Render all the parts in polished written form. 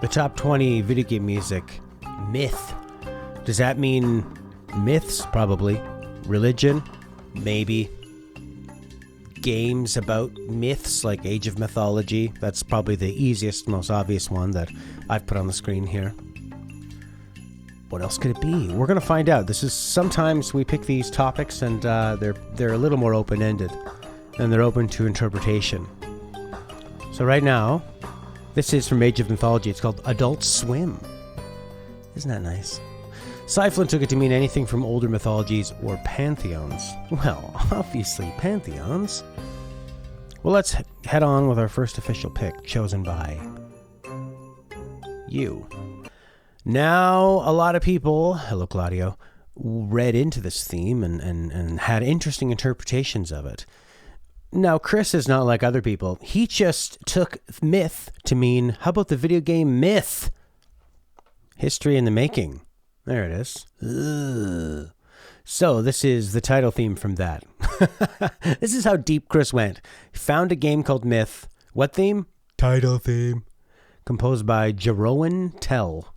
The top 20 video game music. Myth. Does that mean myths? Probably. Religion? Maybe. Games about myths like Age of Mythology. That's probably the easiest, most obvious one that I've put on the screen here. What else could it be? We're going to find out. This is sometimes we pick these topics and they're a little more open-ended and they're open to interpretation. So right now, this is from Age of Mythology. It's called Adult Swim. Isn't that nice? Cyflan took it to mean anything from older mythologies or pantheons. Well, obviously pantheons. Well, let's head on with our first official pick, chosen by you. Now, a lot of people, hello Claudio, read into this theme and had interesting interpretations of it. Now, Chris is not like other people. He just took myth to mean, how about the video game Myth? History in the making. There it is. Ugh. So, this is the title theme from that. This is how deep Chris went. He found a game called Myth. What theme? Title theme. Composed by Jeroen Tel.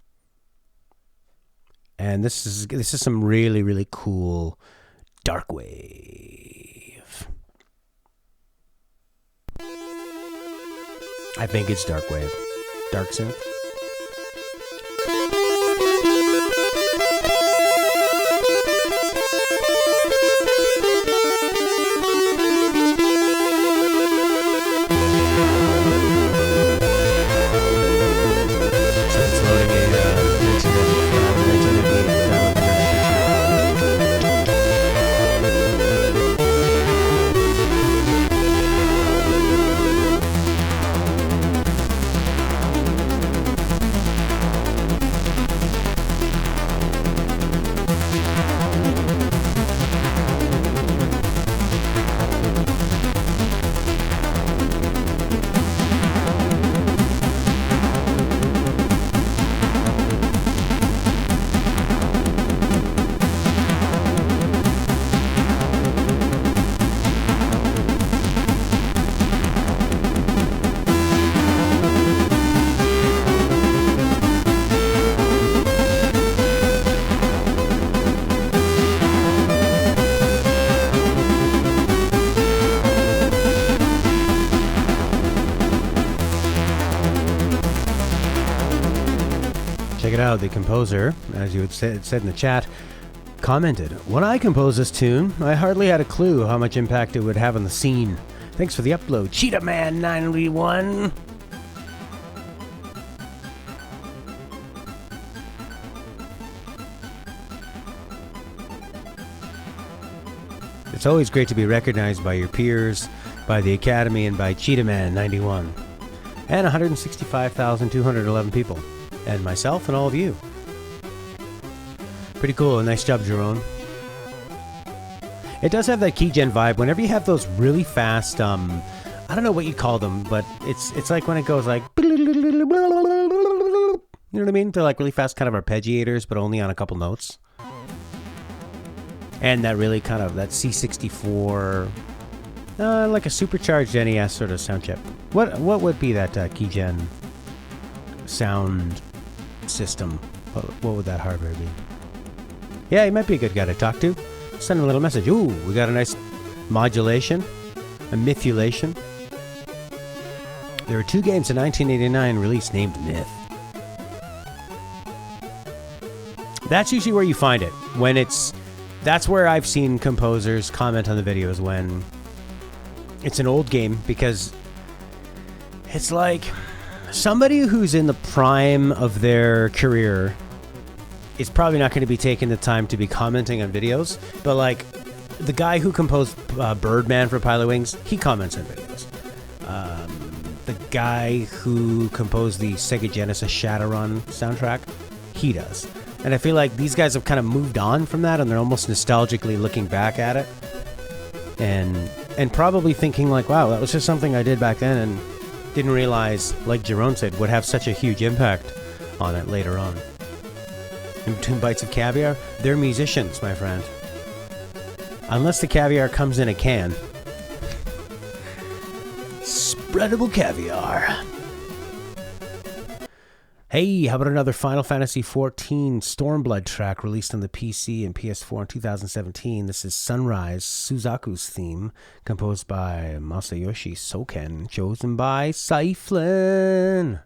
And this is some really, really cool dark wave. I think it's dark wave. Dark synth. Check it out, the composer, as you had said in the chat, commented, "When I composed this tune, I hardly had a clue how much impact it would have on the scene. Thanks for the upload, Cheetah Man 9v1. It's always great to be recognized by your peers, by the Academy, and by Cheetah Man 91. And 165,211 people. And myself and all of you. Pretty cool. Nice job, Jeroen. It does have that keygen vibe. Whenever you have those really fast, I don't know what you call them, but it's like when it goes like, you know what I mean? They're like really fast kind of arpeggiators, but only on a couple notes. And that really kind of, that C64, like a supercharged NES sort of sound chip. What would be that keygen sound system? What would that hardware be? Yeah, he might be a good guy to talk to. Send him a little message. Ooh, we got a nice modulation, a mythulation. There are 2 games in 1989 released named Myth. That's usually where you find it. That's where I've seen composers comment on the videos when it's an old game, because it's like somebody who's in the prime of their career is probably not going to be taking the time to be commenting on videos, but like the guy who composed Birdman for Pilot Wings, he comments on videos. The guy who composed the Sega Genesis Shadowrun soundtrack, he does. And I feel like these guys have kind of moved on from that, and they're almost nostalgically looking back at it and probably thinking like, wow, that was just something I did back then and didn't realize, like Jeroen said, would have such a huge impact on it later on. In between bites of caviar, they're musicians, my friend. Unless the caviar comes in a can. Spreadable caviar. Hey, how about another Final Fantasy XIV Stormblood track released on the PC and PS4 in 2017? This is Sunrise, Suzaku's theme, composed by Masayoshi Soken, chosen by cyflan.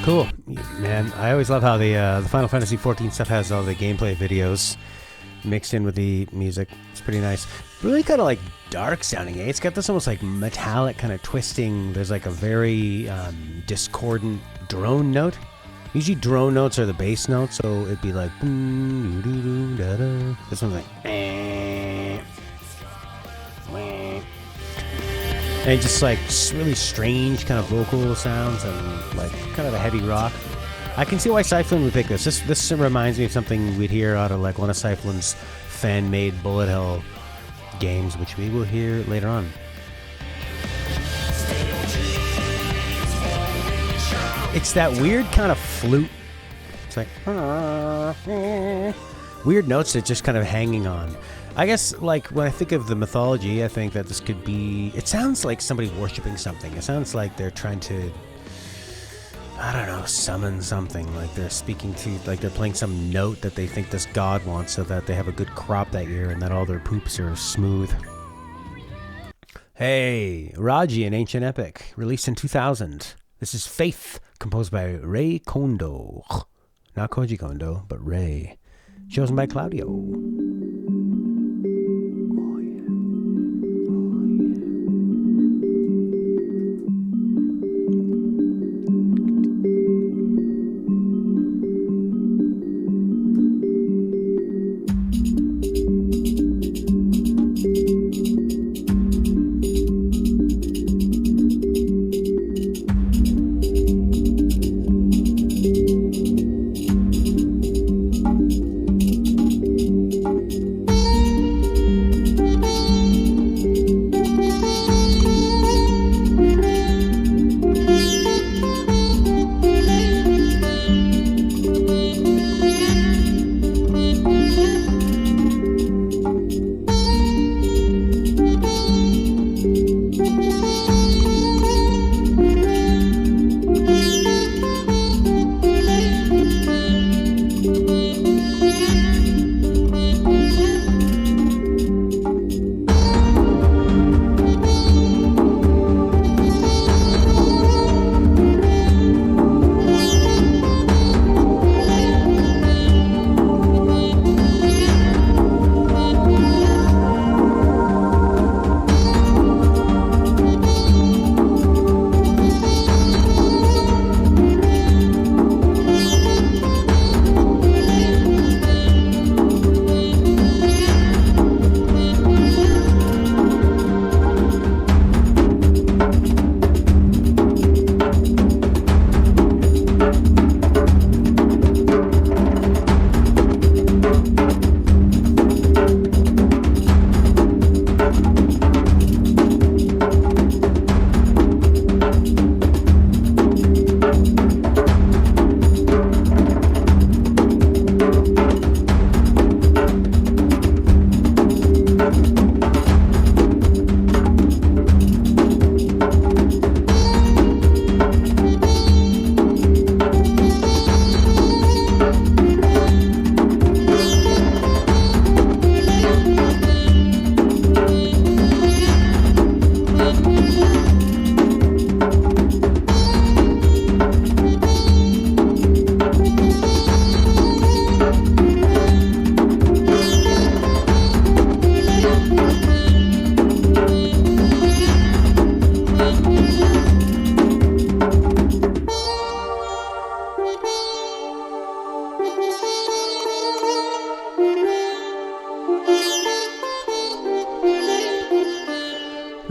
Cool, man. I always love how the Final Fantasy XIV stuff has all the gameplay videos mixed in with the music. It's pretty nice. Really kind of like dark sounding, eh? It's got this almost like metallic kind of twisting. There's like a very discordant drone note. Usually drone notes are the bass notes, so it'd be like boom, doo, doo, da, da. This one's like and just like really strange kind of vocal sounds and like kind of a heavy rock. I can see why cyflan would pick this. This reminds me of something we'd hear out of like one of cyflan's fan-made bullet hell games, which we will hear later on. It's that weird kind of flute. It's like weird notes that just kind of hanging on. I guess, like, when I think of the mythology, I think that this could be... It sounds like somebody worshiping something. It sounds like they're trying to, I don't know, summon something. Like they're speaking to... Like they're playing some note that they think this god wants so that they have a good crop that year and that all their poops are smooth. Hey, Raji, an ancient epic, released in 2000. This is Faith, composed by Rei Kondoh. Not Koji Kondo, but Rei. Chosen by Claudio.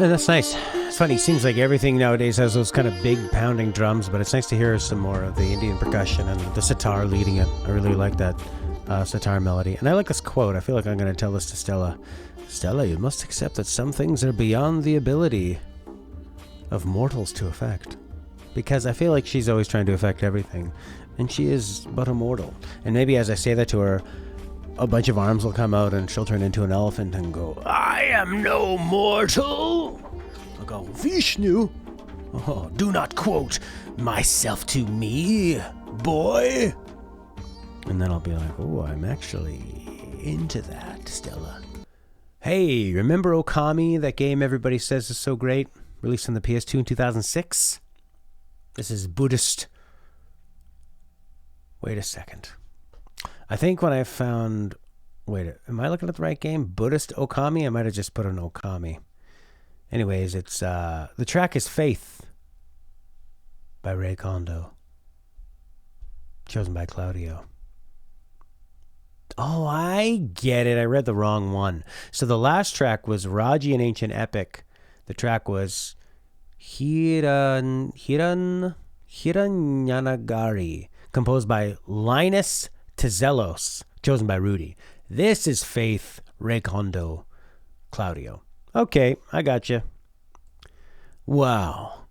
And that's nice. It's funny, it seems like everything nowadays has those kind of big pounding drums, but it's nice to hear some more of the Indian percussion and the sitar leading it. I really like that sitar melody. And I like this quote. I feel like I'm going to tell this to Stella. Stella, you must accept that some things are beyond the ability of mortals to affect. Because I feel like she's always trying to affect everything. And she is but a mortal. And maybe as I say that to her, a bunch of arms will come out and she'll turn into an elephant and go, I am no mortal. I'll go, Vishnu. Oh, do not quote myself to me, boy. And then I'll be like, oh, I'm actually into that, Stella. Hey, remember Okami, that game everybody says is so great? Released on the PS2 in 2006? This is Buddhist. Wait a second. I think when I found... Wait, am I looking at the right game? Buddhist Okami? I might have just put an Okami. Anyways, it's... the track is Faith by Ray Kondoh. Chosen by Claudio. Oh, I get it. I read the wrong one. So the last track was Raji, an Ancient Epic. The track was Hiranyanagari, composed by Linus Tzelos, chosen by Rudi. This is Faith, Ray Kondoh, Claudio. Okay, I gotcha. Wow.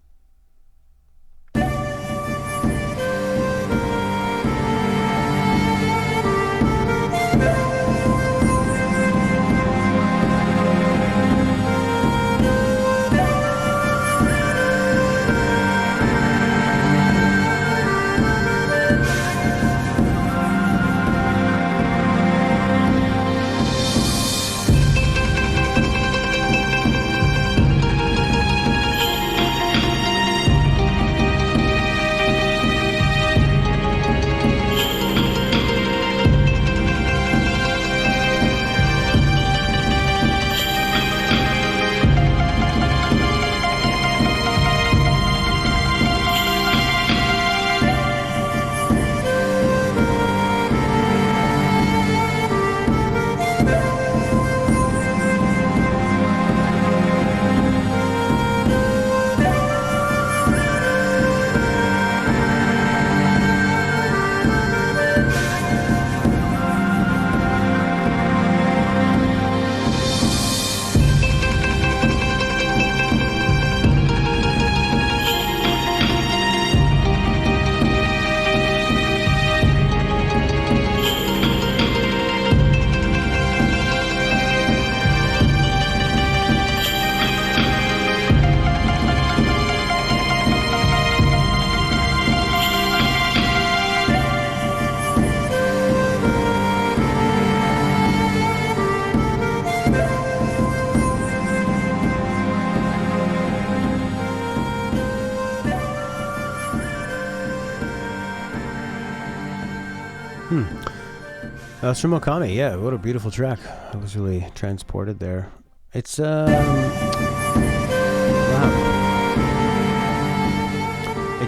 That's from Okami. Yeah, what a beautiful track. I was really transported there. It's wow.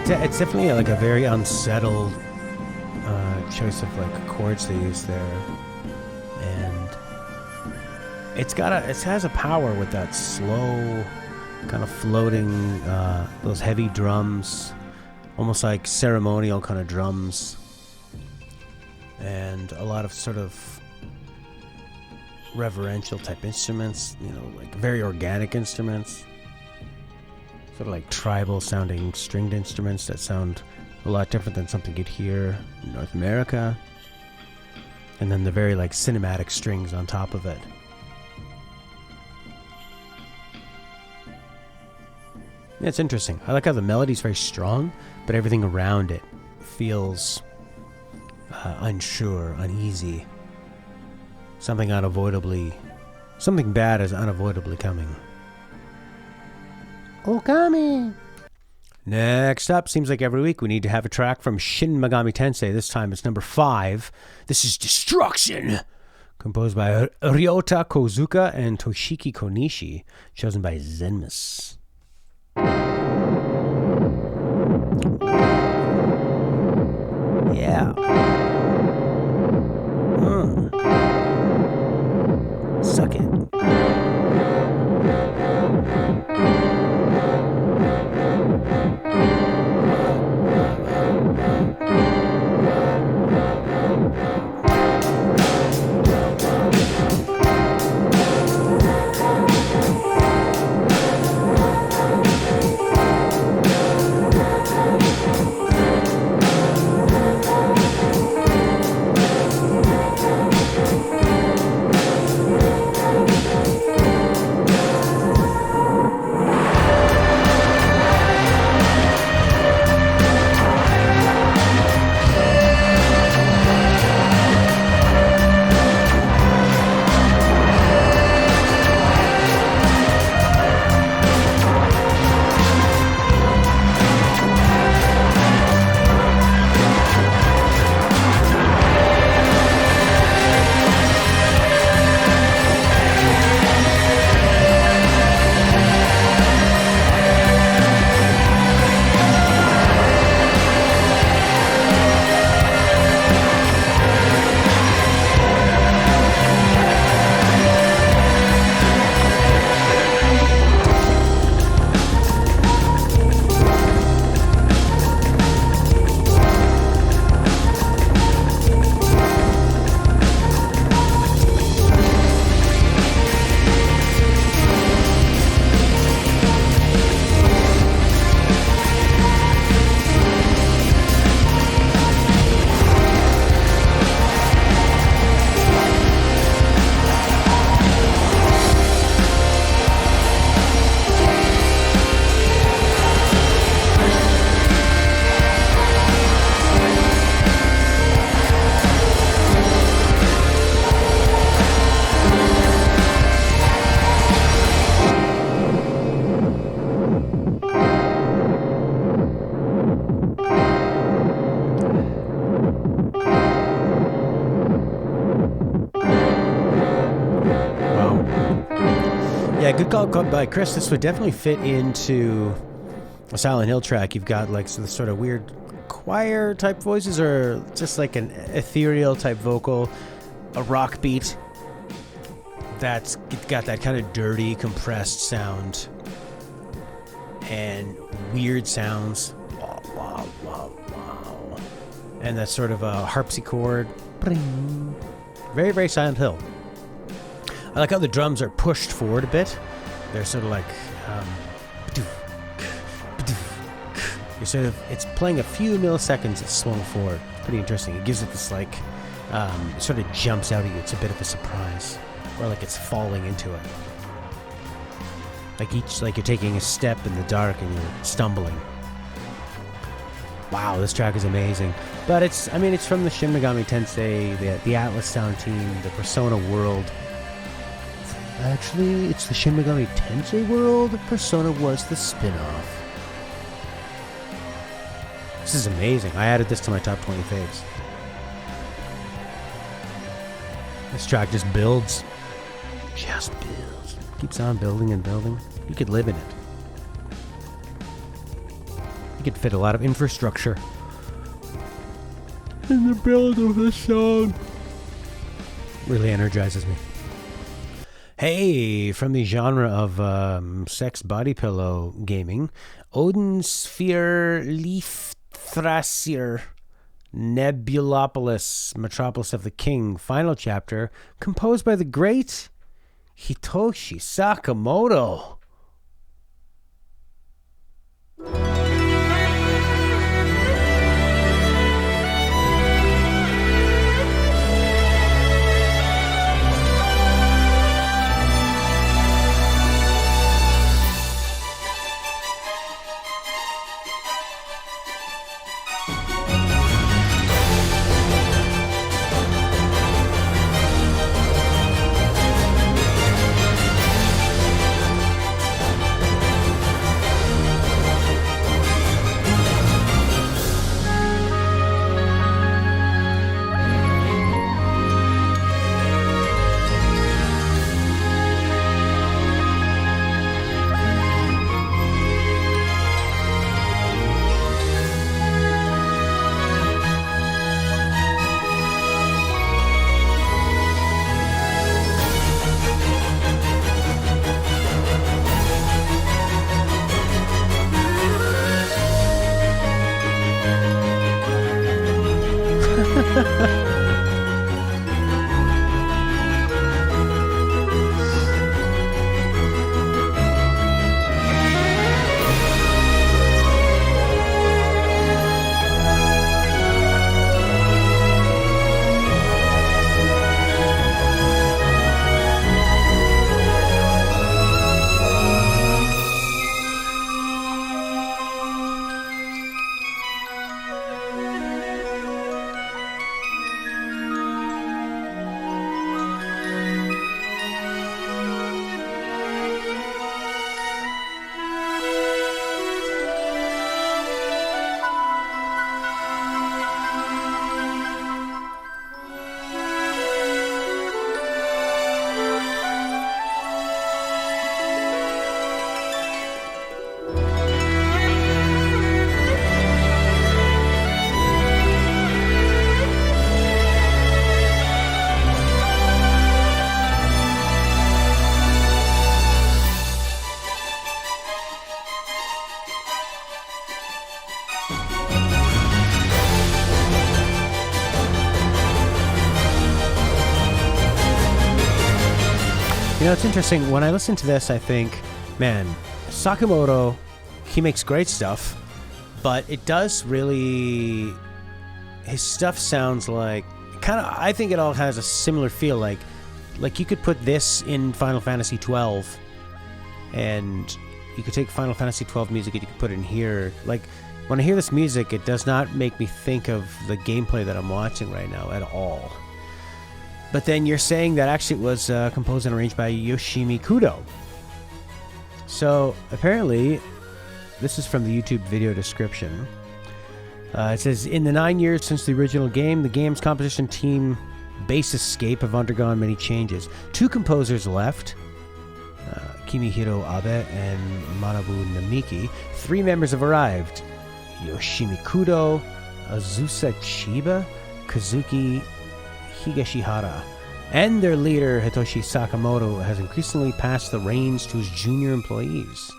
It's definitely like a very unsettled choice of like chords they use there, and it has a power with that slow kind of floating those heavy drums, almost like ceremonial kind of drums. And a lot of sort of reverential type instruments, you know, like very organic instruments. Sort of like tribal sounding stringed instruments that sound a lot different than something you'd hear in North America. And then the very like cinematic strings on top of it. Yeah, it's interesting. I like how the melody's very strong, but everything around it feels unsure, uneasy. Something bad is unavoidably coming. Okami! Next up, seems like every week we need to have a track from Shin Megami Tensei. This time it's number 5. This is Destruction! Composed by Ryota Kozuka and Toshiki Konishi. Chosen by xenmas. Yeah. Suck it. Yeah, good call by Chris. This would definitely fit into a Silent Hill track. You've got like the sort of weird choir type voices, or just like an ethereal type vocal, a rock beat that's got that kind of dirty, compressed sound, and weird sounds. Wow, wow, wow, wow. And that sort of a harpsichord. Very, very Silent Hill. I like how the drums are pushed forward a bit. They're sort of like, it's playing a few milliseconds, it's swung forward. Pretty interesting. It gives it this like, it sort of jumps out at you. It's a bit of a surprise. Or like it's falling into it. Like you're taking a step in the dark and you're stumbling. Wow, this track is amazing. But it's from the Shin Megami Tensei, the Atlas Sound team, the Persona world. Actually, it's the Shin Megami Tensei world. Persona was the spin-off. This is amazing. I added this to my top 20 faves. This track just builds. Just builds. Keeps on building and building. You could live in it. You could fit a lot of infrastructure in the build of this song. Really energizes me. Hey, from the genre of sex body pillow gaming, Odin Sphere, Leifthrasir, Nebulapolis, Metropolis of the King, final chapter, composed by the great Hitoshi Sakimoto. You know, it's interesting. When I listen to this, I think, man, Sakimoto, he makes great stuff, but it does really... His stuff sounds like... I think it all has a similar feel. Like you could put this in Final Fantasy XII, and you could take Final Fantasy XII music and you could put it in here. Like, when I hear this music, it does not make me think of the gameplay that I'm watching right now at all. But then you're saying that actually it was composed and arranged by Yoshimi Kudo. So apparently, this is from the YouTube video description. It says, in the 9 years since the original game, the game's composition team Base Escape have undergone many changes. 2 composers left. Kimihiro Abe, and Manabu Namiki. 3 members have arrived. Yoshimi Kudo, Azusa Chiba, Kazuki Higashihara. And their leader, Hitoshi Sakimoto, has increasingly passed the reins to his junior employees.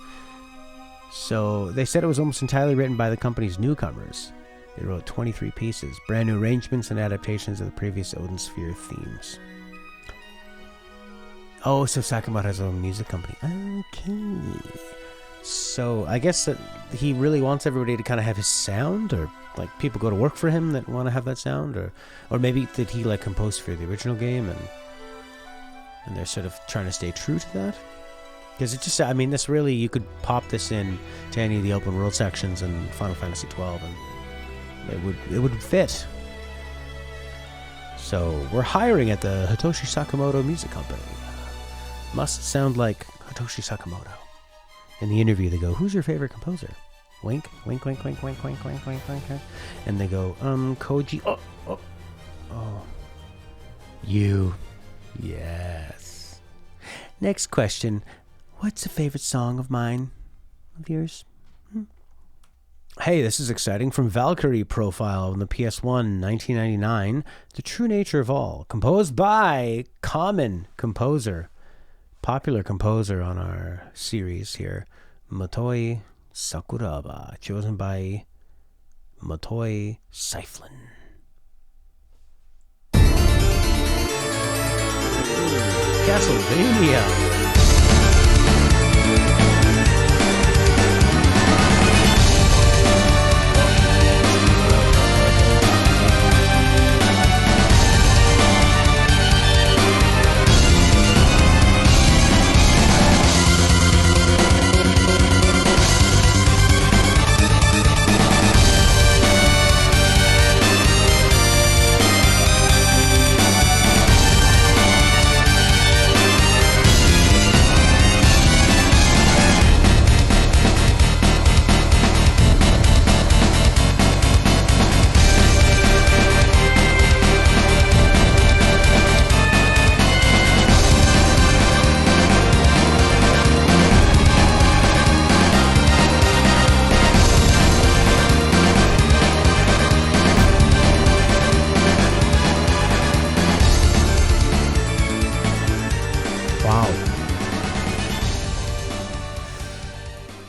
So they said it was almost entirely written by the company's newcomers. They wrote 23 pieces, brand new arrangements and adaptations of the previous Odin Sphere themes. Oh, so Sakimoto has his own music company. Okay. So I guess that he really wants everybody to kind of have his sound, or like people go to work for him that want to have that sound, or maybe did he like compose for the original game and they're sort of trying to stay true to that? Because it just, I mean, this really, you could pop this in to any of the open world sections in Final Fantasy XII and it would fit. So we're hiring at the Hitoshi Sakimoto Music Company. Must sound like Hitoshi Sakimoto. In the interview, they go, "Who's your favorite composer?" Wink, wink, wink, wink, wink, wink, wink, wink, wink. And they go, Koji. Oh. You. Yes. Next question. What's a favorite song of mine? Of yours? Hey, this is exciting. From Valkyrie profile on the PS1, 1999. The True Nature of All. Composed by common composer. Popular composer on our series here. Motoi Sakuraba. Chosen by Motoi Cyflan. Castlevania.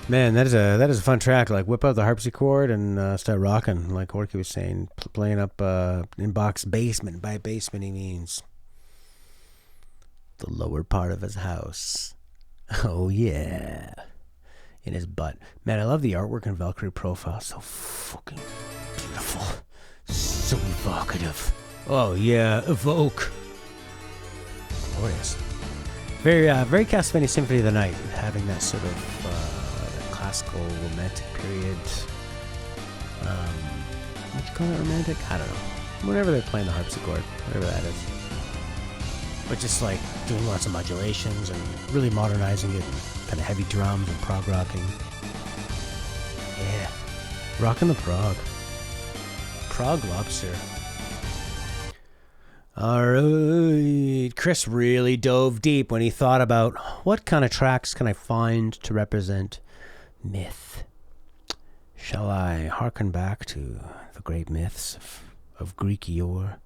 Man, that is a fun track. Like, whip out the harpsichord and start rocking, like Orky was saying, playing up in Bach's basement. By basement, he means the lower part of his house. Oh, yeah. In his butt. Man, I love the artwork in Valkyrie profile. So fucking beautiful. So evocative. Oh, yeah. Evoke. Glorious. Very Castlevania Symphony of the Night, having that sort of classical romantic period. What you call it, romantic? I don't know. Whenever they're playing the harpsichord, whatever that is. But just like doing lots of modulations and really modernizing it, and kind of heavy drums and prog rocking. Yeah, rocking the prog. Prog lobster. Alright, Chris really dove deep when he thought about what kind of tracks can I find to represent myth. Shall I hearken back to the great myths of Greek yore?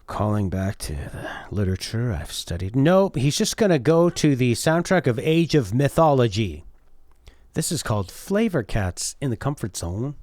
Calling back to the literature I've studied? Nope, he's just going to go to the soundtrack of Age of Mythology. This is called Flavor Cats in the Comfort Zone.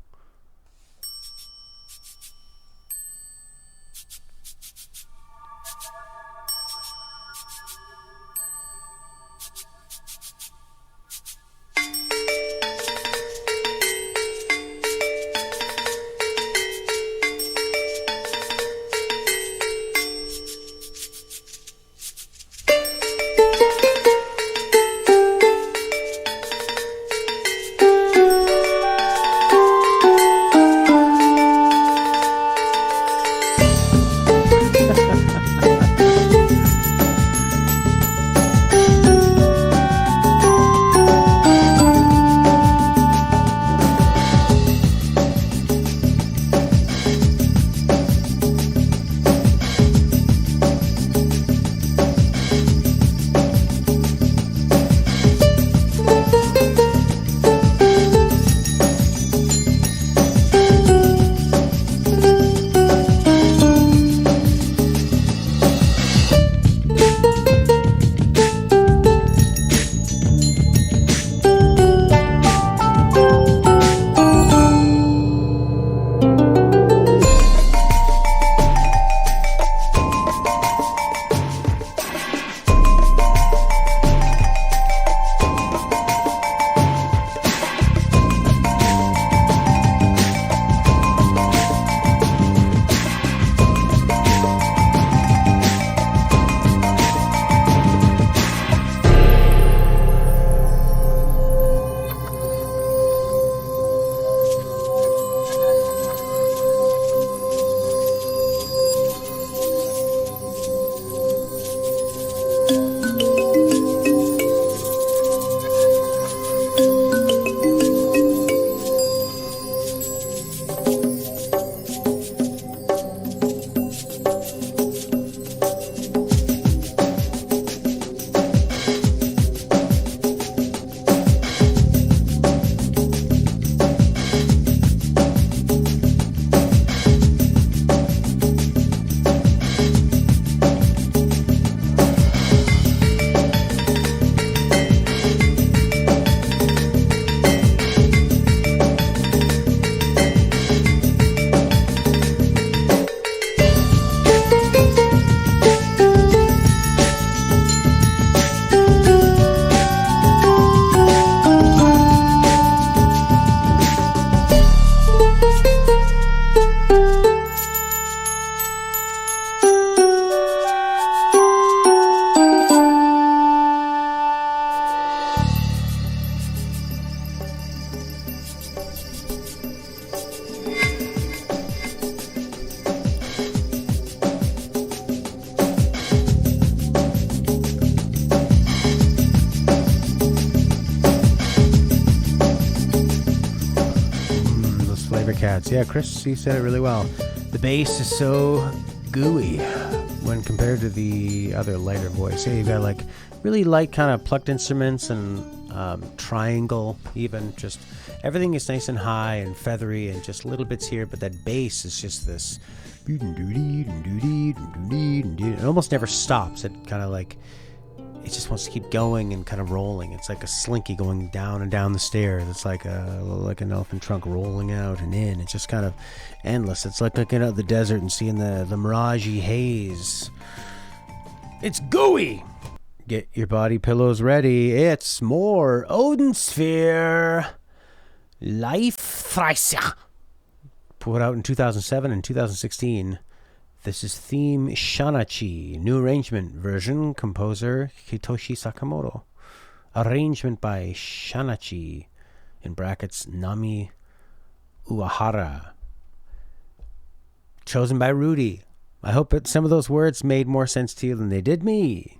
nods. Yeah, Chris, you said it really well. The bass is so gooey when compared to the other lighter voice. Yeah, you got like really light kind of plucked instruments and triangle even. Just everything is nice and high and feathery and just little bits here, but that bass is just this. It almost never stops. It kind of like, it just wants to keep going and kind of rolling. It's like a slinky going down and down the stairs. It's like an elephant trunk rolling out and in. It's just kind of endless. It's like looking out the desert and seeing the miragey haze. It's gooey. Get your body pillows ready. It's more Odin Sphere. Leifthrasir. Put out in 2007 and 2016. This is theme Shanachie New Arrangement version. Composer Hitoshi Sakimoto. Arrangement by Shanachie in brackets Nami Uehara. Chosen by Rudi. I hope that some of those words made more sense to you than they did me.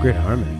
Great harmony.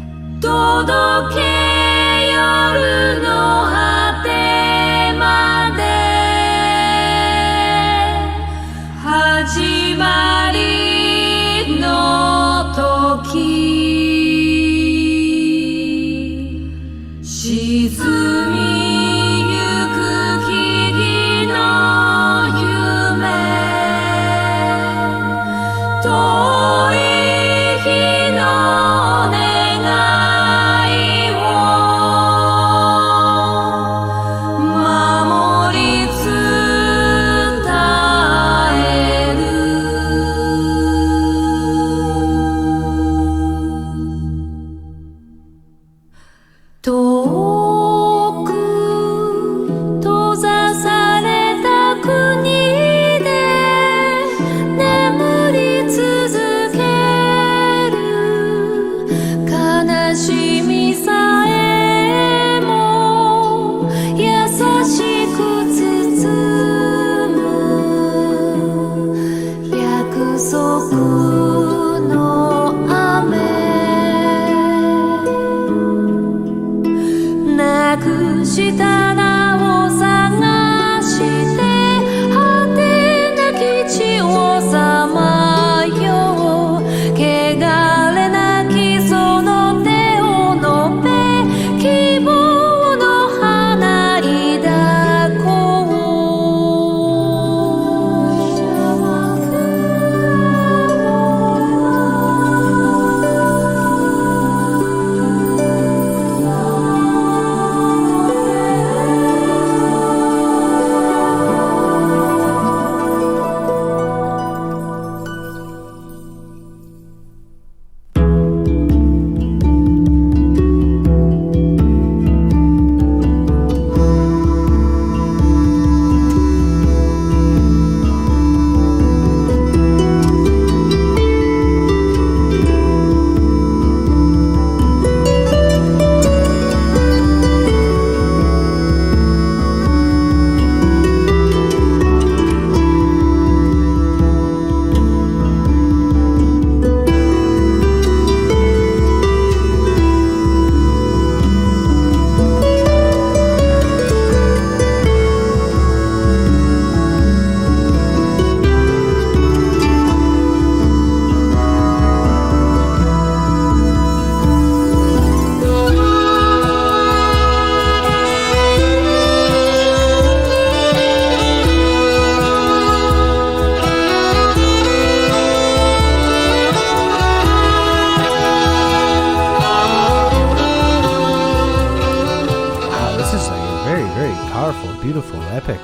Beautiful, epic,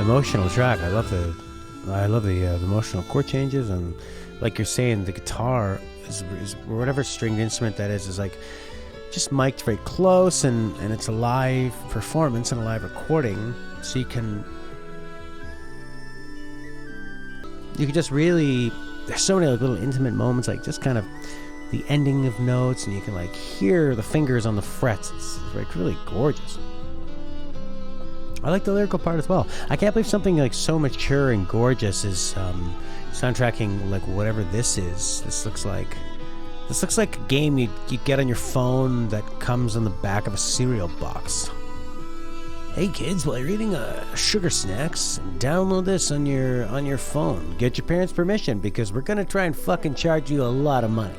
emotional track. I love the emotional chord changes, and like you're saying, the guitar is whatever stringed instrument that is like just mic'd very close, and it's a live performance and a live recording, so you can just really, there's so many like little intimate moments, like just kind of the ending of notes, and you can like hear the fingers on the frets. It's like really gorgeous. I like the lyrical part as well. I can't believe something like so mature and gorgeous is soundtracking like whatever this is. This looks like a game you get on your phone that comes on the back of a cereal box. Hey kids, while you're eating sugar snacks, download this on your phone. Get your parents' permission because we're gonna try and fucking charge you a lot of money.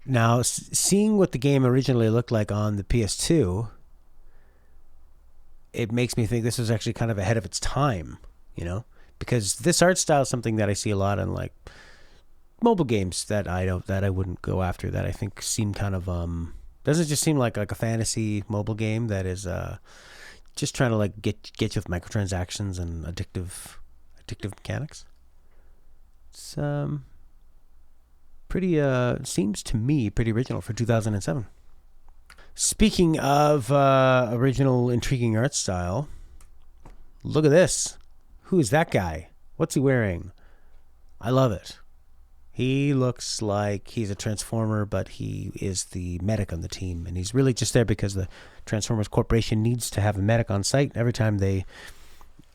Now, seeing what the game originally looked like on the PS2, it makes me think this was actually kind of ahead of its time, you know, because this art style is something that I see a lot in like mobile games that I wouldn't go after, that I think seem kind of doesn't just seem like a fantasy mobile game that is just trying to like get you with microtransactions and addictive mechanics. It's pretty seems to me pretty original for 2007. Speaking of original intriguing art style, look at this. Who is that guy? What's he wearing? I love it. He looks like he's a Transformer, but he is the medic on the team. And he's really just there because the Transformers Corporation needs to have a medic on site every time they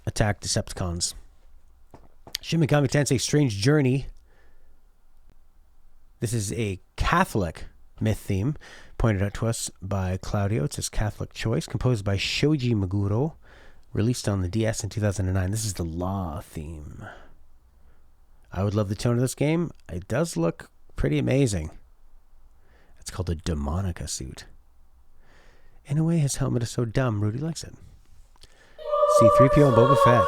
attack Decepticons. Shin Megami Tensei Strange Journey. This is a Catholic myth theme pointed out to us by Claudio. It's his Catholic choice, composed by Shoji Meguro, released on the DS in 2009. This is the Law theme. I would love the tone of this game. It does look pretty amazing. It's called a Demonica suit. In a way, his helmet is so dumb, Rudy likes it. C-3PO and Boba Fett.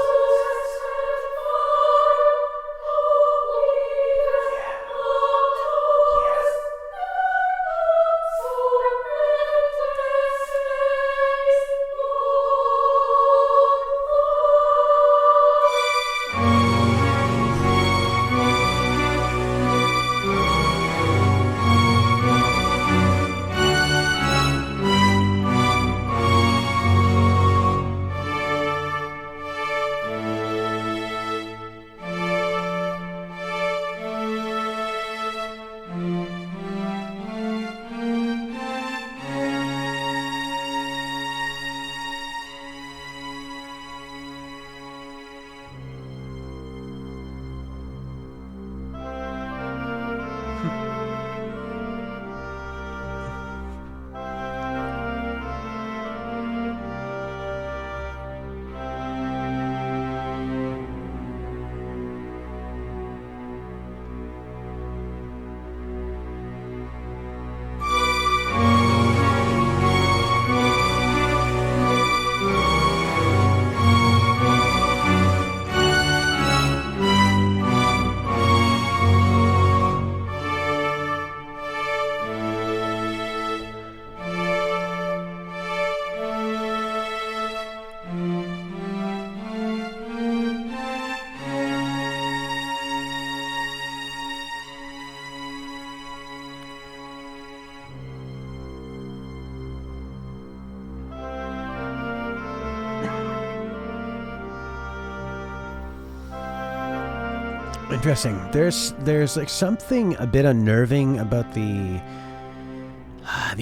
Interesting. There's like something a bit unnerving about the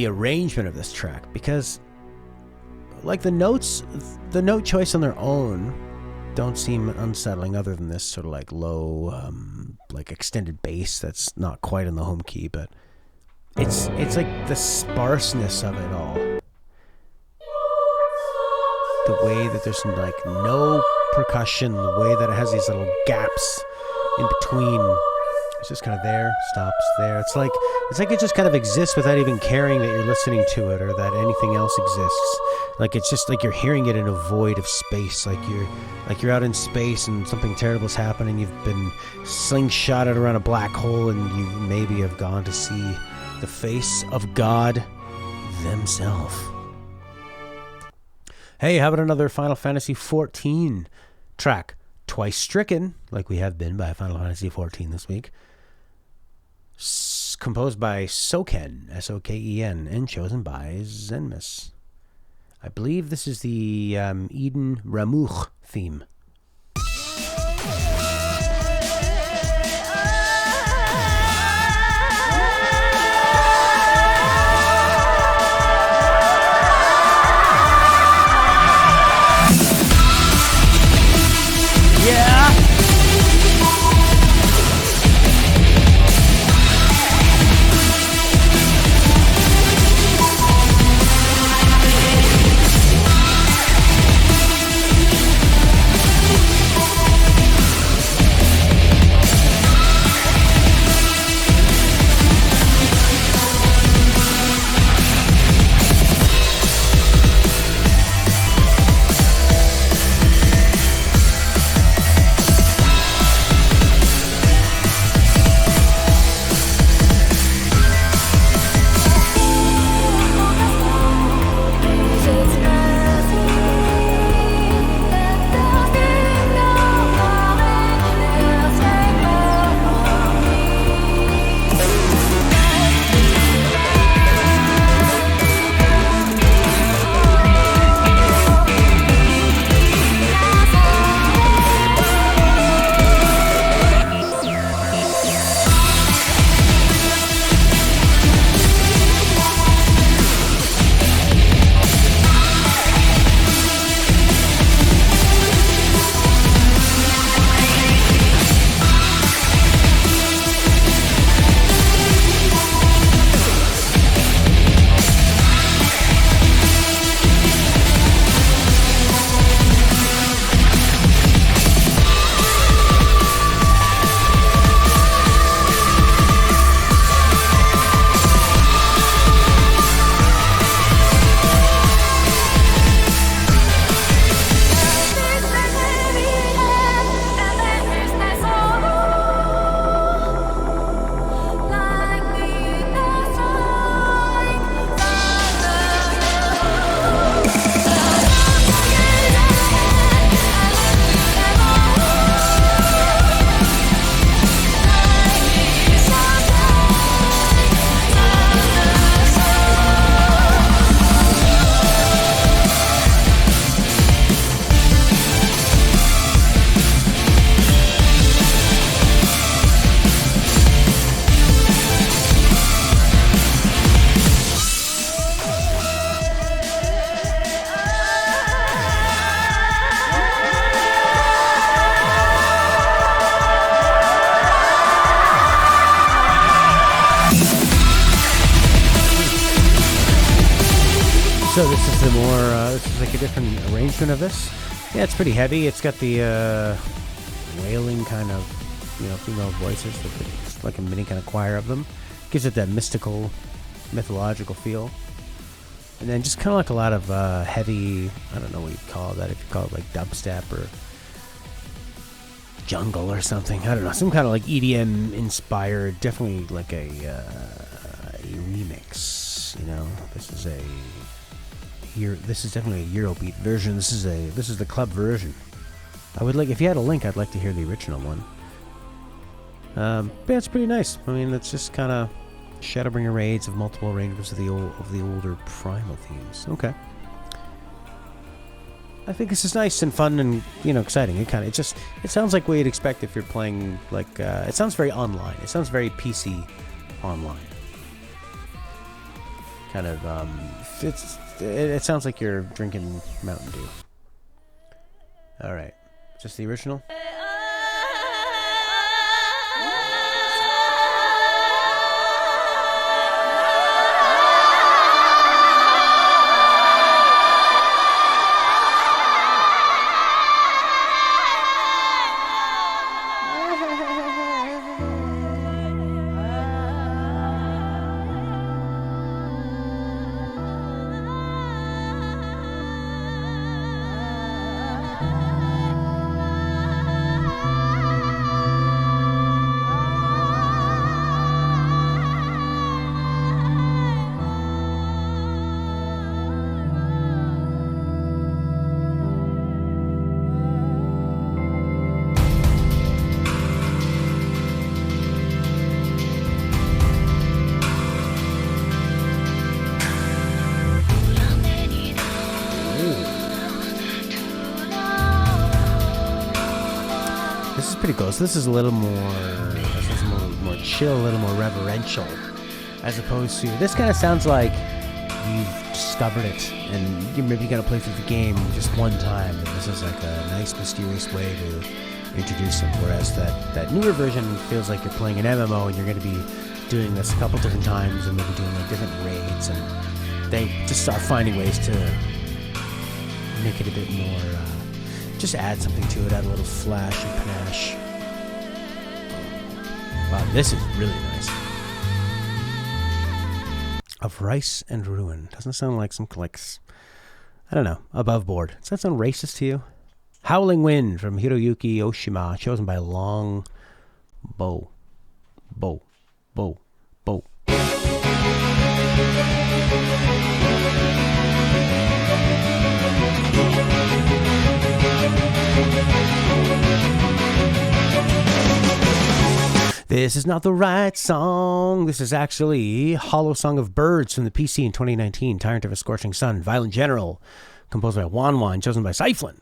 arrangement of this track, because like the note choice on their own don't seem unsettling, other than this sort of like low like extended bass that's not quite in the home key, but it's like the sparseness of it all, the way that there's like no percussion, the way that it has these little gaps in between. It's just kind of there, stops there. It's like it just kind of exists without even caring that you're listening to it or that anything else exists. Like it's just like you're hearing it in a void of space. Like you're out in space and something terrible's happening. You've been slingshotted around a black hole and you maybe have gone to see the face of God themselves. Hey, how about another Final Fantasy XIV track? Twice stricken, like we have been by Final Fantasy XIV this week. Composed by Soken, S-O-K-E-N, and chosen by xenmas. I believe this is the Eden Ramuch theme. So this is the more, this is like a different arrangement of this. Yeah, it's pretty heavy. It's got the wailing kind of, female voices. It's like a mini kind of choir of them. Gives it that mythological feel. And then just kind of like a lot of heavy, I don't know what you'd call that, if you call it like dubstep or jungle or something. I don't know, some kind of like EDM inspired, definitely like a remix, This is definitely a Eurobeat version. This is the club version. I would like, if you had a link, I'd like to hear the original one. But yeah, it's pretty nice. I mean, it's just kind of Shadowbringer raids of multiple arrangements of the older primal themes. Okay. I think this is nice and fun and exciting. It sounds like what you'd expect if you're playing like it sounds very online. It sounds very PC online. Kind of it sounds like you're drinking Mountain Dew. All right. Just the original? This is a little more chill, a little more reverential, as opposed to this kind of sounds like you've discovered it and you're maybe gonna play through the game just one time. And this is like a nice, mysterious way to introduce them. Whereas that newer version feels like you're playing an MMO and you're gonna be doing this a couple different times and maybe doing like different raids, and they just start finding ways to make it a bit more. Just add something to it, add a little flash and panache. Wow, this is really nice. Of Rice and Ruin. Doesn't sound like some clicks. I don't know, above board. Does that sound racist to you? Howling Wind from Hiroyuki Oshima, chosen by Longbow. Bow. This is not the right song. This is actually Hollow Song of Birds from the PC in 2019. Tyrant of a Scorching Sun, Violent General, composed by Wan, chosen by cyflan.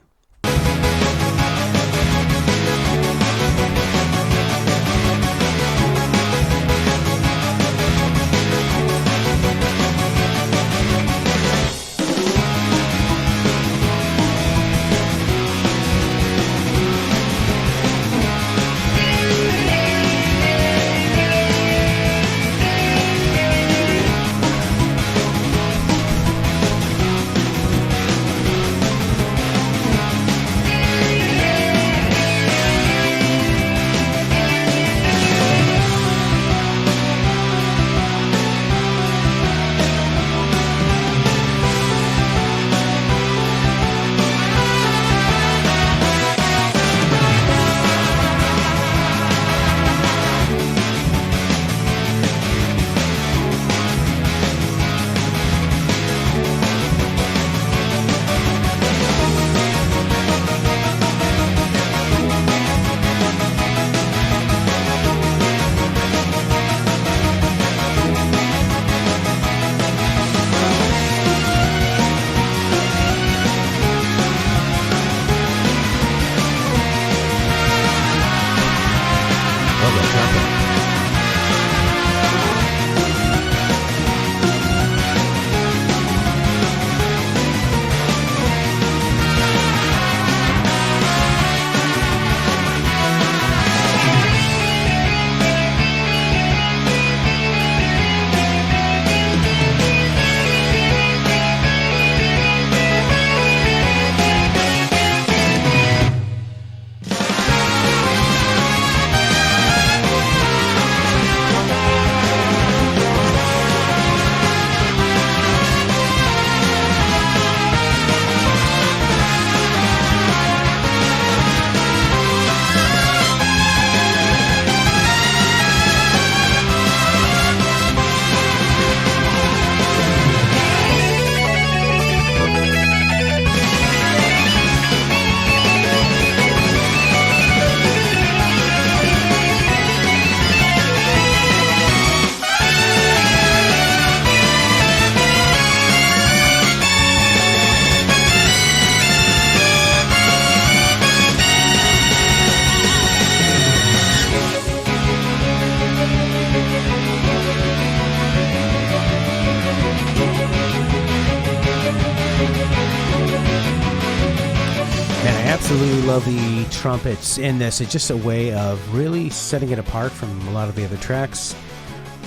absolutely love the trumpets in this. It's just a way of really setting it apart from a lot of the other tracks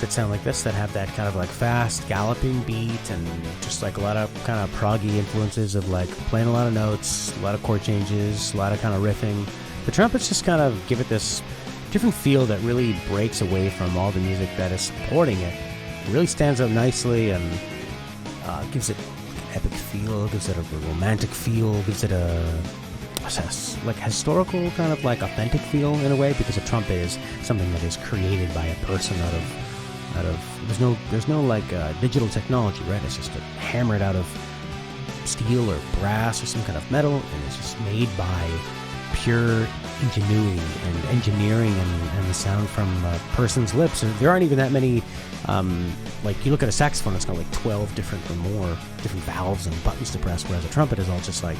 that sound like this, that have that kind of like fast galloping beat and just like a lot of kind of proggy influences of like playing a lot of notes, a lot of chord changes, a lot of kind of riffing. The trumpets just kind of give it this different feel that really breaks away from all the music that is supporting it. It really stands out nicely and gives it an epic feel, gives it a romantic feel, gives it a like historical kind of like authentic feel in a way, because a trumpet is something that is created by a person out of there's no like digital technology, right? It's just hammered out of steel or brass or some kind of metal, and it's just made by pure ingenuity and engineering and the sound from a person's lips. And there aren't even that many like you look at a saxophone, it's got like 12 different or more different valves and buttons to press, whereas a trumpet is all just like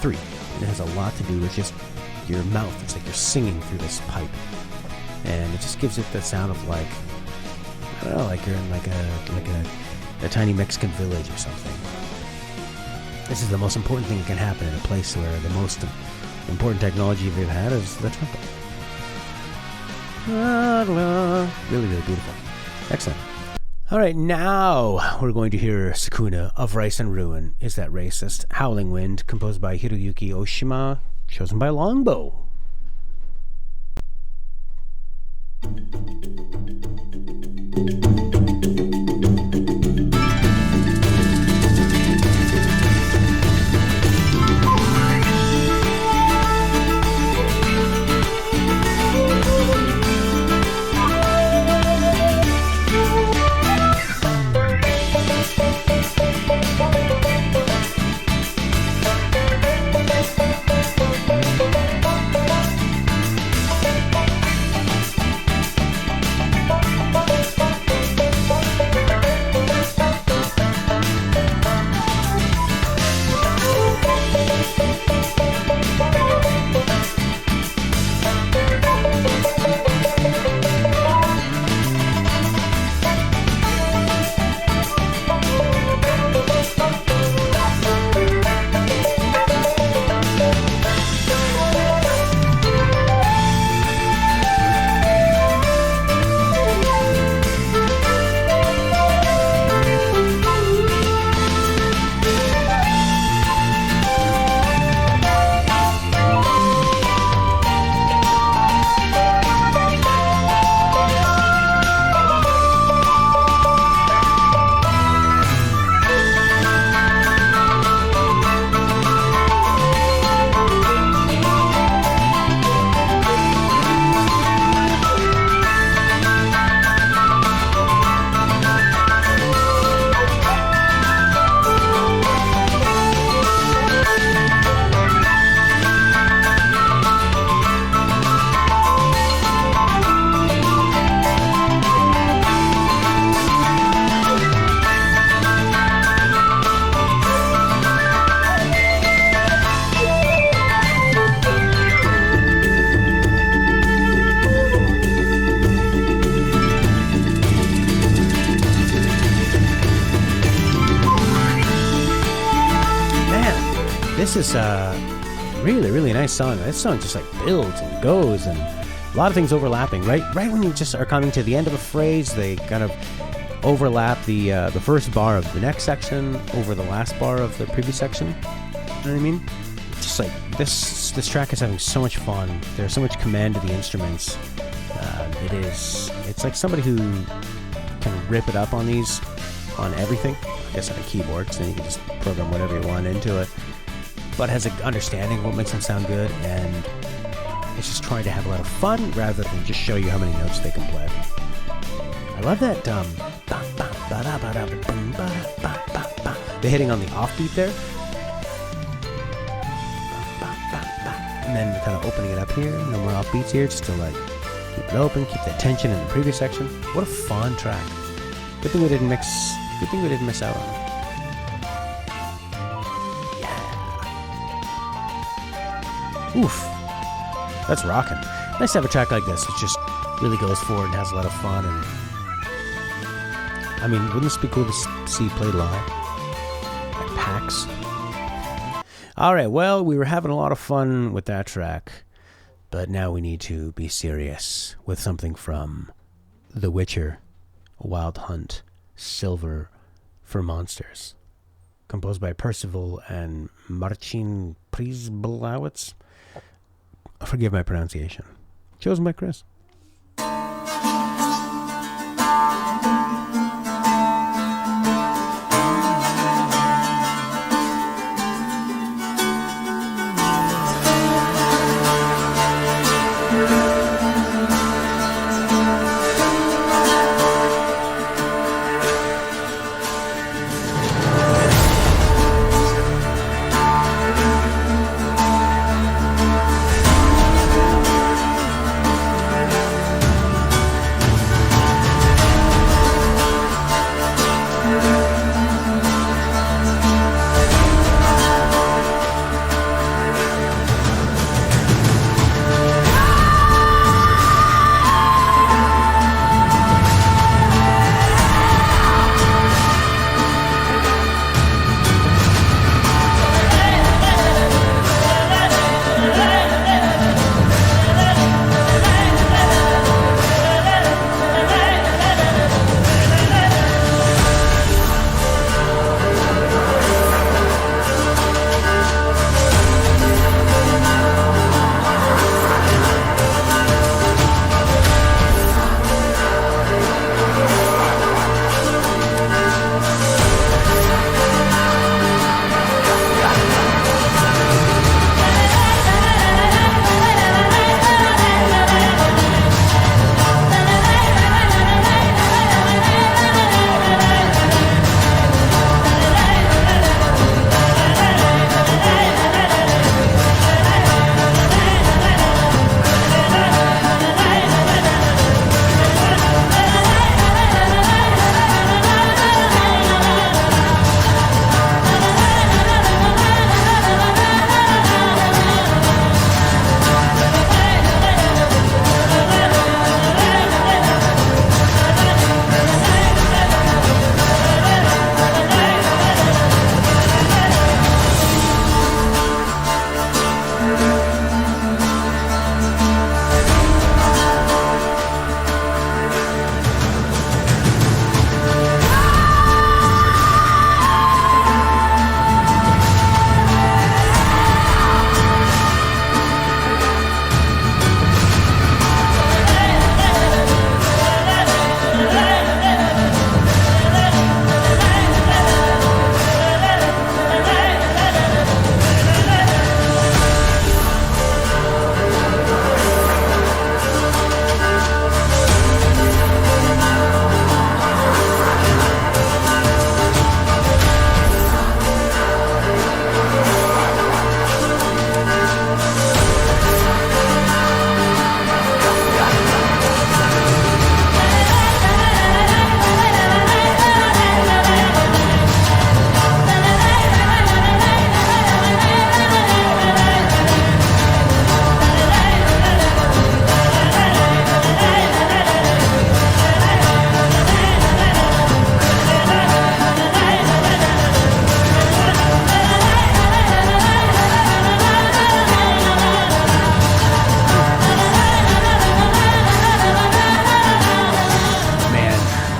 3. And it has a lot to do with just your mouth. It's like you're singing through this pipe, and it just gives it the sound of like, I don't know, like you're in like a tiny Mexican village or something. This is the most important thing that can happen in a place where the most important technology they've had is the trumpet. Really, really beautiful. Excellent. All right, now we're going to hear Sukuna of Rice and Ruin Is That Racist? Howling Wind, composed by Hiroyuki Oshima, chosen by Longbow. This is a really, really nice song. This song just like builds and goes, and a lot of things overlapping. Right when you just are coming to the end of a phrase, they kind of overlap the first bar of the next section over the last bar of the previous section. You know what I mean? Just like this track is having so much fun. There's so much command to the instruments. It's like somebody who can rip it up on everything. I guess on a keyboard, so then you can just program whatever you want into it. But has an understanding of what makes them sound good, and it's just trying to have a lot of fun rather than just show you how many notes they can play. I love that the hitting on the offbeat there, and then kind of opening it up here. No more offbeats here, just to like keep it open, keep that tension in the previous section. What a fun track! Good thing we didn't miss out on it. Oof, that's rocking. Nice to have a track like this. It just really goes forward and has a lot of fun. And I mean, wouldn't this be cool to see played live at PAX? All right, well, we were having a lot of fun with that track, but now we need to be serious with something from The Witcher, Wild Hunt, Silver for Monsters, composed by Percival and Marcin Przybyłowicz. Forgive my pronunciation. Chosen by Chris.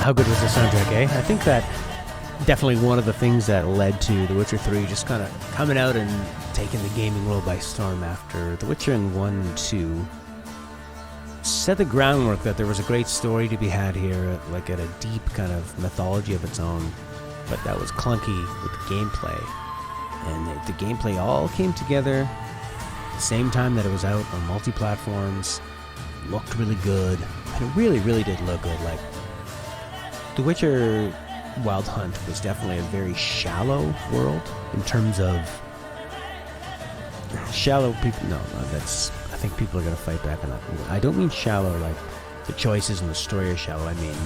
how good was the soundtrack, eh? I think that definitely one of the things that led to The Witcher 3 just kind of coming out and taking the gaming world by storm after The Witcher in 1 and 2 set the groundwork that there was a great story to be had here, like at a deep kind of mythology of its own, but that was clunky with the gameplay. And the gameplay all came together at the same time that it was out on multi-platforms, looked really good, and it really, really did look good. Like, The Witcher Wild Hunt was definitely a very shallow world in terms of shallow people. No, that's, I think people are going to fight back on that. I don't mean shallow like the choices in the story are shallow. I mean,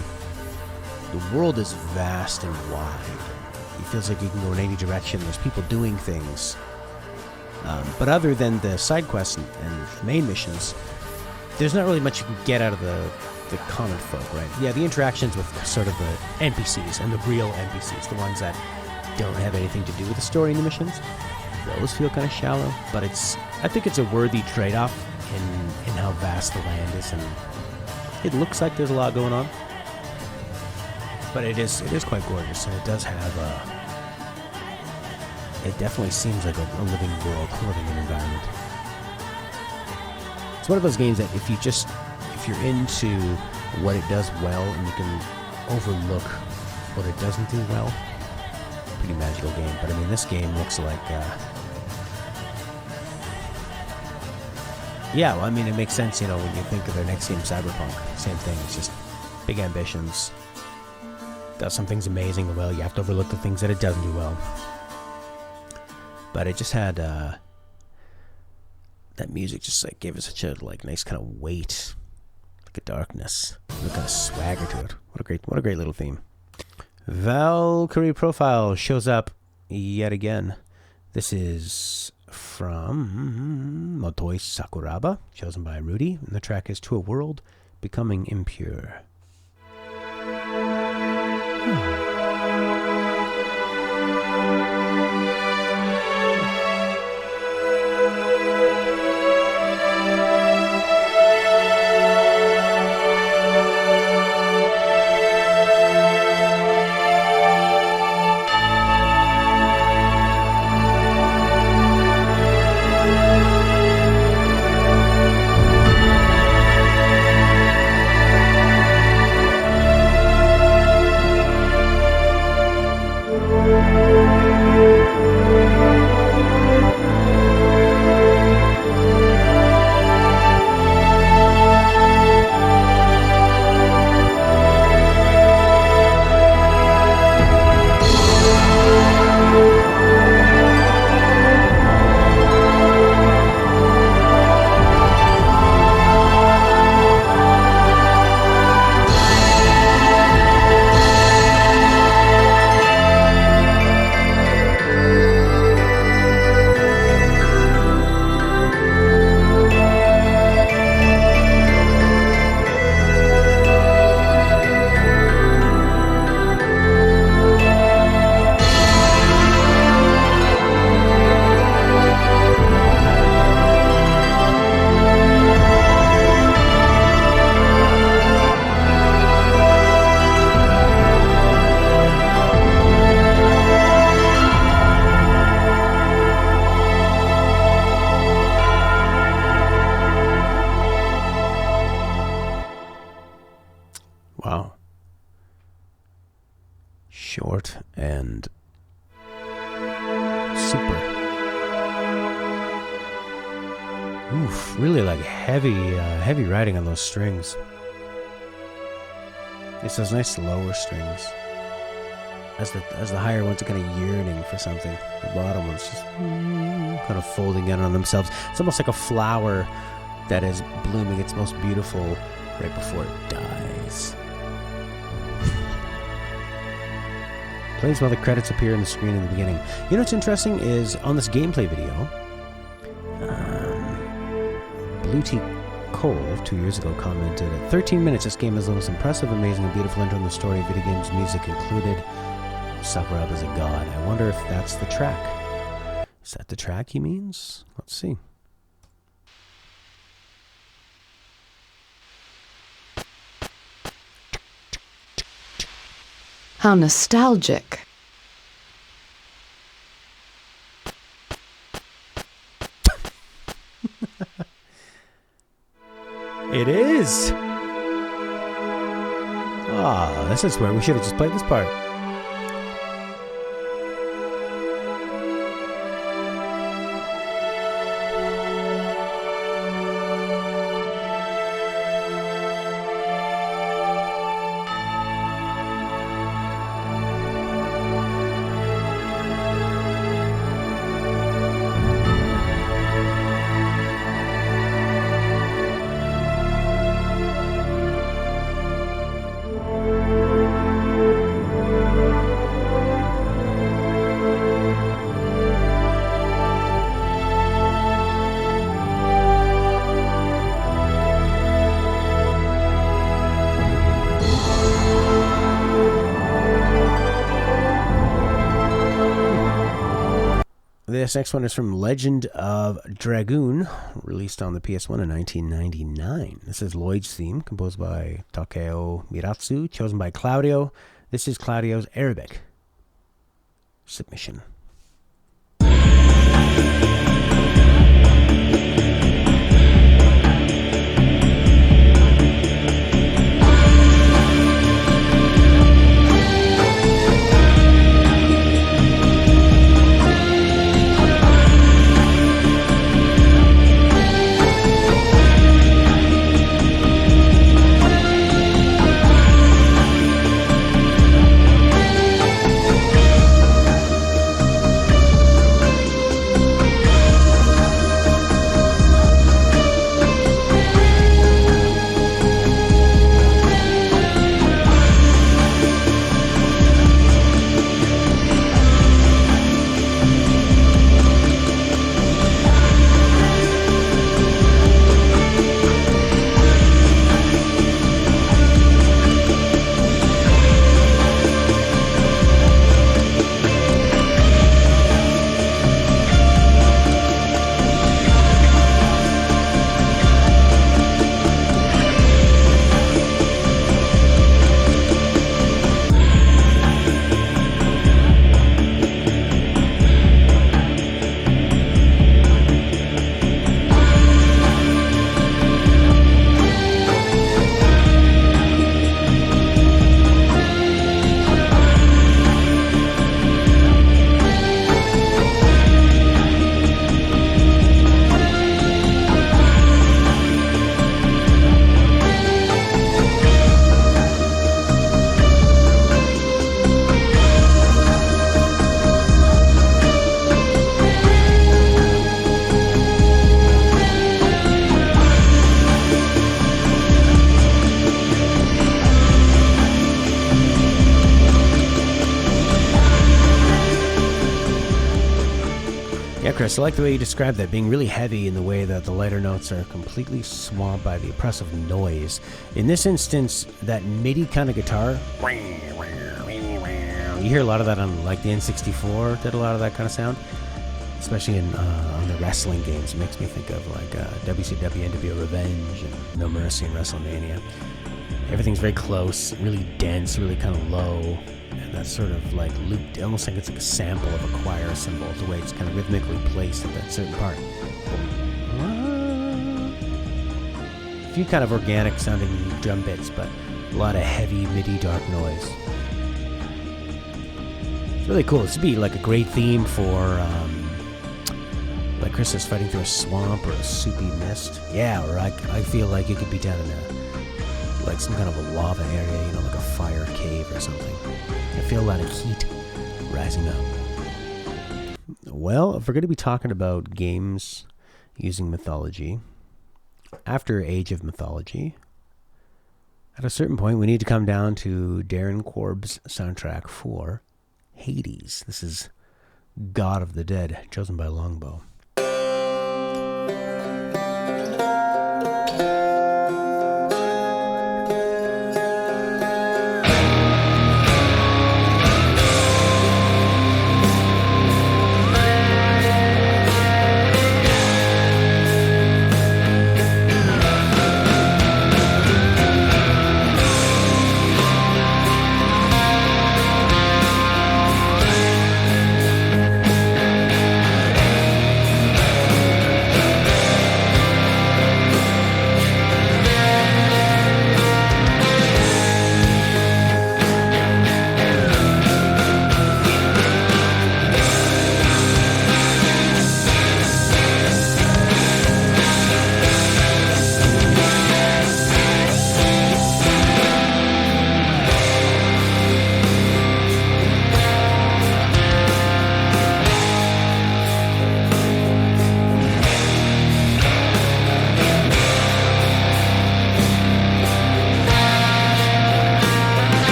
the world is vast and wide. It feels like you can go in any direction. There's people doing things. But other than the side quests and the main missions, there's not really much you can get out of the common folk, right? Yeah, the interactions with sort of the NPCs and the real NPCs, the ones that don't have anything to do with the story and the missions, those feel kind of shallow, but I think it's a worthy trade-off in how vast the land is, and it looks like there's a lot going on. But it is quite gorgeous, and it does have it definitely seems like a living world, a living environment. It's one of those games that if you're into what it does well and you can overlook what it doesn't do well, pretty magical game. But I mean, this game looks like yeah, well, I mean, it makes sense, when you think of their next game, Cyberpunk. Same thing, it's just big ambitions. Does some things amazing well, you have to overlook the things that it doesn't do well. But it just had that music just like gave it such a nice kind of weight, like a darkness, a kind of swagger to it. What a great little theme. Valkyrie profile shows up yet again. This is from Motoi Sakuraba, chosen by Rudi, and the track is To a World Becoming Impure. Short and super. Oof, really like heavy writing on those strings. It's those nice lower strings. As the higher ones are kind of yearning for something, the bottom ones just kind of folding in on themselves. It's almost like a flower that is blooming its most beautiful right before it dies. Plays while the credits appear on the screen in the beginning. You know what's interesting is on this gameplay video, Blue Tea Cole 2 years ago commented, at 13 minutes, this game is the most impressive, amazing, and beautiful intro in the story. Video games music included. Sakuraba is a god. I wonder if that's the track. Is that the track he means? Let's see. How nostalgic. It is. Ah, this is where we should have just played this part. This next one is from Legend of Dragoon, released on the PS1 in 1999. This is Lloyd's theme, composed by Takeo Miratsu, chosen by Claudio. This is Claudio's Arabic submission. Chris, I like the way you described that, being really heavy in the way that the lighter notes are completely swamped by the oppressive noise. In this instance, that MIDI kind of guitar, you hear a lot of that on like the N64, did a lot of that kind of sound, especially on the wrestling games. It makes me think of like WCW, NWO Revenge, and No Mercy and WrestleMania. Everything's very close, really dense, really kind of low. And that's sort of like looped, almost like it's like a sample of a choir cymbal, the way it's kind of rhythmically placed at that certain part. A few kind of organic sounding drum bits, but a lot of heavy MIDI dark noise. It's really cool. This would be like a great theme for like Chris is fighting through a swamp or a soupy mist. Yeah, or I feel like it could be down in like some kind of a lava area, you know, like a fire cave or something. I feel a lot of heat rising up. Well, if we're going to be talking about games using mythology, after Age of Mythology, at a certain point we need to come down to Darren Korb's soundtrack for Hades. This is God of the Dead, chosen by Longbow.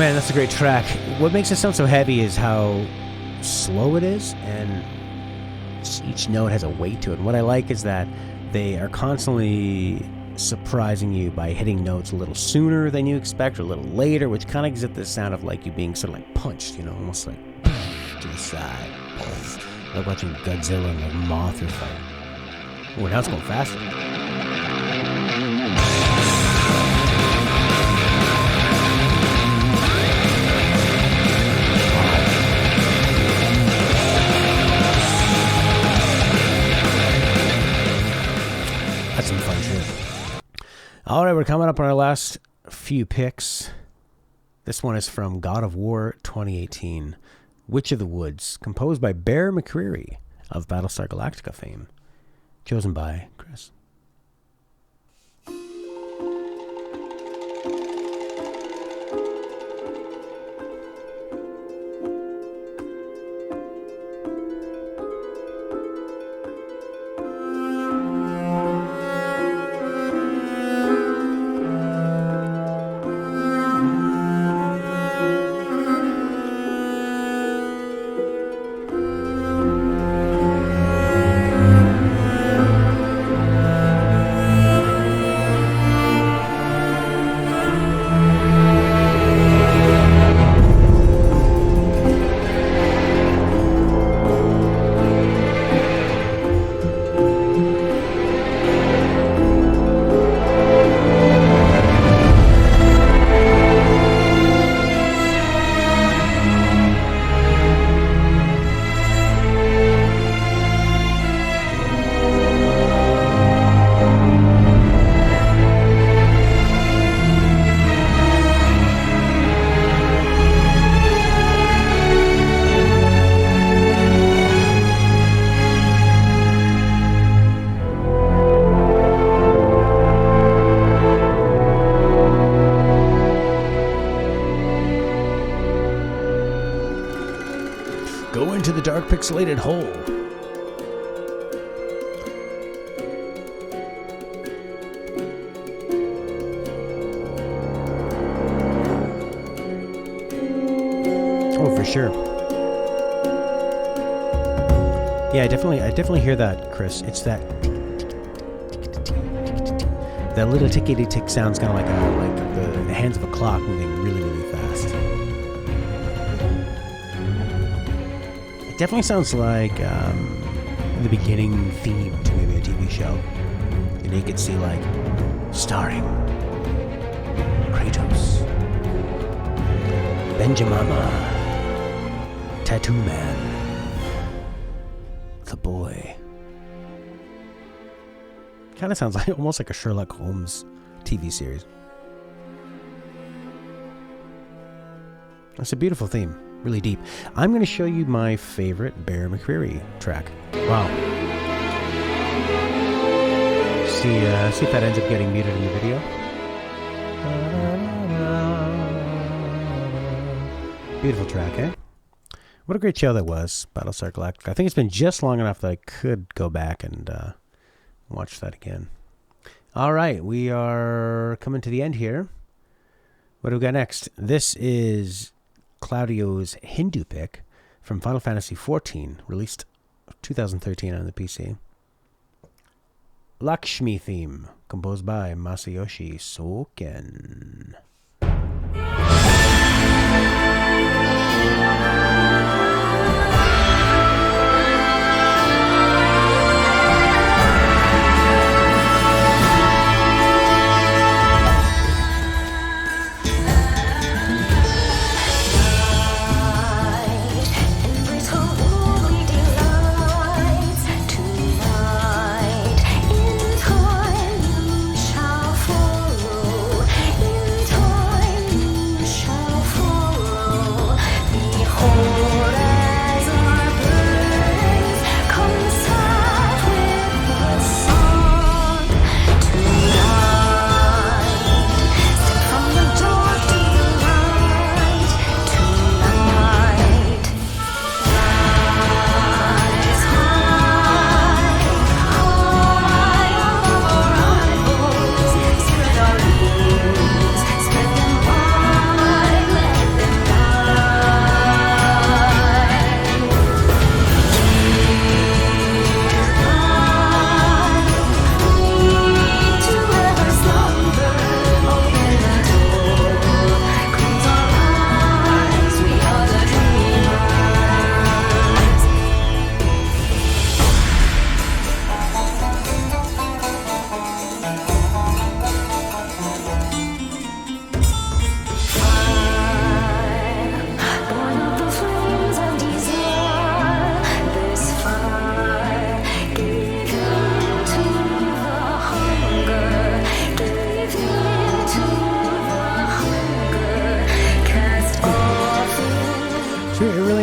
man, that's a great track. What makes it sound so heavy is how slow it is, and each note has a weight to it. And what I like is that they are constantly surprising you by hitting notes a little sooner than you expect, or a little later, which kind of gives it the sound of like you being sort of like punched, you know, almost like to the side. Like watching Godzilla and like Mothra fight. Oh, now it's going faster. That's some fun shit. All right, we're coming up on our last few picks. This one is from God of War 2018, Witch of the Woods, composed by Bear McCreary of Battlestar Galactica fame, chosen by Chris. Dark pixelated hole. Oh, for sure. Yeah, I definitely hear that, Chris. It's that little tickety tick sounds, kind of like the hands of a clock moving really, really fast. Definitely sounds like the beginning theme to maybe a TV show. You know, you could see like starring Kratos, Benjamama, Tattoo Man, the boy. Kind of sounds like almost like a Sherlock Holmes TV series. That's a beautiful theme. Really deep. I'm going to show you my favorite Bear McCreary track. Wow. See if that ends up getting muted in the video. Beautiful track, eh? What a great show that was, Battlestar Galactica. I think it's been just long enough that I could go back and watch that again. All right, we are coming to the end here. What do we got next? This is Claudio's Hindu pick from Final Fantasy XIV, released 2013 on the PC. Lakshmi theme, composed by Masayoshi Soken.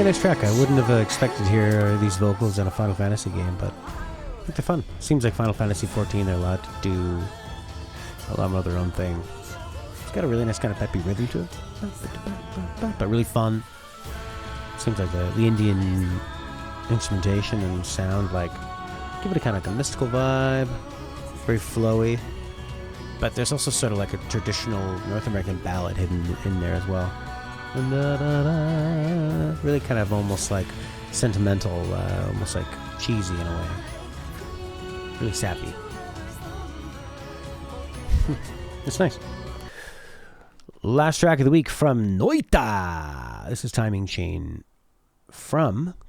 nice track. I wouldn't have expected to hear these vocals in a Final Fantasy game, but I think they're fun. Seems like Final Fantasy XIV, they're allowed to do a lot more of their own thing. It's got a really nice kind of peppy rhythm to it, but really fun. Seems like the Indian instrumentation and sound, like, give it a kind of like a mystical vibe, very flowy. But there's also sort of like a traditional North American ballad hidden in there as well. Really kind of almost like sentimental, almost like cheesy in a way. Really sappy. It's nice. Last track of the week from Noita. This is Timing Chain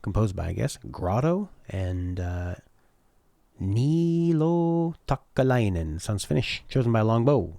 composed by, I guess, Grotto and Niilo Takalainen. Sounds Finnish. Chosen by Longbow.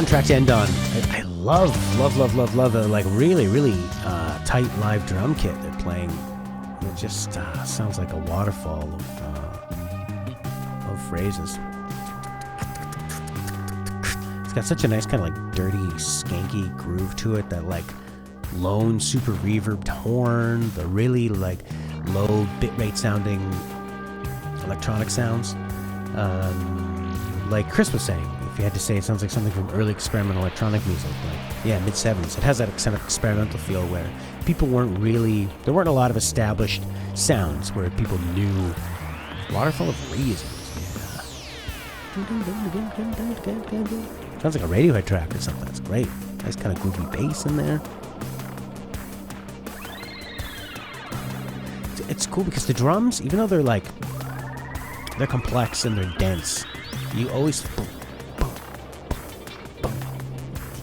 Track to end on. I love the like really tight live drum kit they're playing. It just sounds like a waterfall of phrases. It's got such a nice kind of like dirty, skanky groove to it. That like lone super reverbed horn, the really like low bitrate sounding electronic sounds. Like Chris was saying, if you had to say, it sounds like something from early experimental electronic music, like, yeah, mid-70s. It has that kind of experimental feel where there weren't a lot of established sounds where people knew Waterfall of Reasons. Yeah. Sounds like a Radiohead track or something. It's great. Nice kind of groovy bass in there. It's cool because the drums, even though they're complex and they're dense, you always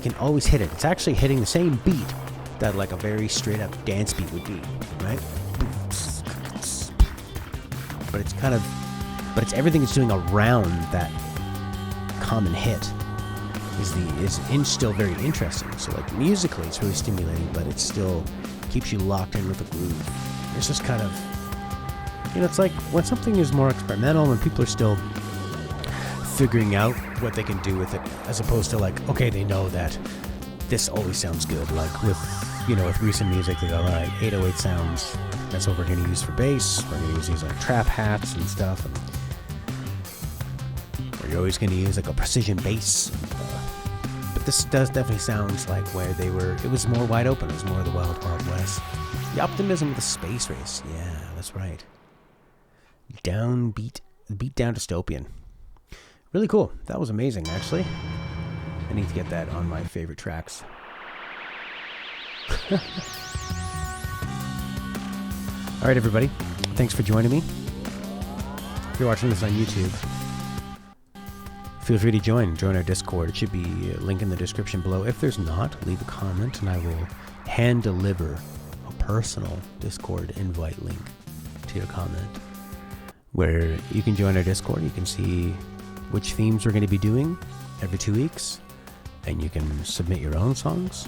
can always hit it. It's actually hitting the same beat that like a very straight up dance beat would be, right? But it's everything it's doing around that common hit is still very interesting. So like musically it's really stimulating, but it still keeps you locked in with the groove. It's just kind of, it's like when something is more experimental and people are still figuring out what they can do with it, as opposed to like, okay, they know that this always sounds good. Like with recent music, they go, all right, 808 sounds, that's what we're going to use for bass. We're going to use these like trap hats and stuff. And you're always going to use like a precision bass. But this definitely sounds like where it was more wide open. It was more of the Wild Wild West. The optimism of the space race. Yeah, that's right. Beat down dystopian. Really cool. That was amazing, actually. I need to get that on my favorite tracks. All right, everybody. Thanks for joining me. If you're watching this on YouTube, feel free to join our Discord. It should be a link in the description below. If there's not, leave a comment and I will hand deliver a personal Discord invite link to your comment, where you can join our Discord. You can see which themes we're going to be doing every 2 weeks, and you can submit your own songs,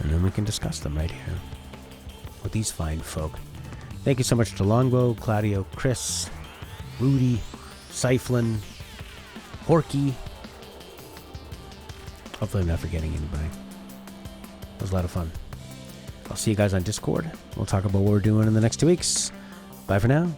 and then we can discuss them right here with these fine folk. Thank you so much to Longbow, Claudio, Chris, Rudi, Cyflan, Horky. Hopefully I'm not forgetting anybody. It was a lot of fun. I'll see you guys on Discord. We'll talk about what we're doing in the next 2 weeks. Bye for now.